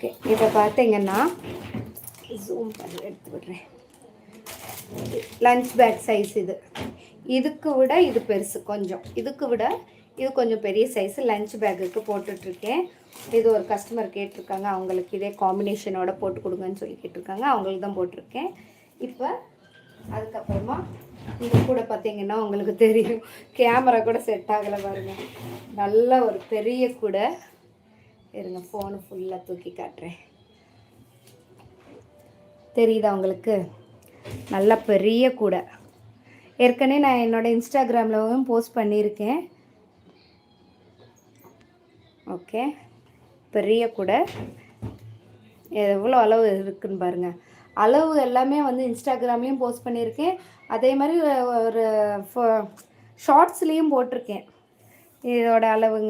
Okay, இப்போ பார்த்தீங்கன்னா zoom பண்ணி எடுத்து விடுறேன். லஞ்ச் பேக் சைஸ் இதுக்கு விட இது பெருசு கொஞ்சம், இதுக்கு விட இது கொஞ்சம் பெரிய சைஸு லஞ்ச் பேக்குக்கு போட்டுட்ருக்கேன். இது ஒரு கஸ்டமர் கேட்டிருக்காங்க, அவங்களுக்கு இதே காம்பினேஷனோட போட்டு கொடுங்கன்னு சொல்லி கேட்டிருக்காங்க, அவங்களுக்கு தான் போட்டிருக்கேன். இப்போ அதுக்கப்புறமா இந்த கூட பார்த்தீங்கன்னா உங்களுக்கு தெரியும், கேமரா கூட செட் ஆகலை பாருங்கள். நல்ல ஒரு பெரிய கூடை. இருங்க, ஃபோனு ஃபுல்லாக தூக்கி காட்டுறேன். தெரியுதா உங்களுக்கு? நல்ல பெரிய கூடை. ஏற்கனவே நான் என்னோடய இன்ஸ்டாகிராமில் போஸ்ட் பண்ணியிருக்கேன். ஓகே, பெரிய கூடை. எவ்வளோ அளவு இருக்குதுன்னு பாருங்கள். அளவு எல்லாமே வந்து இன்ஸ்டாகிராம்லேயும் போஸ்ட் பண்ணியிருக்கேன். அதே மாதிரி ஒரு ஷார்ட்ஸ்லேயும் போட்டிருக்கேன் இதோட அளவுங்க.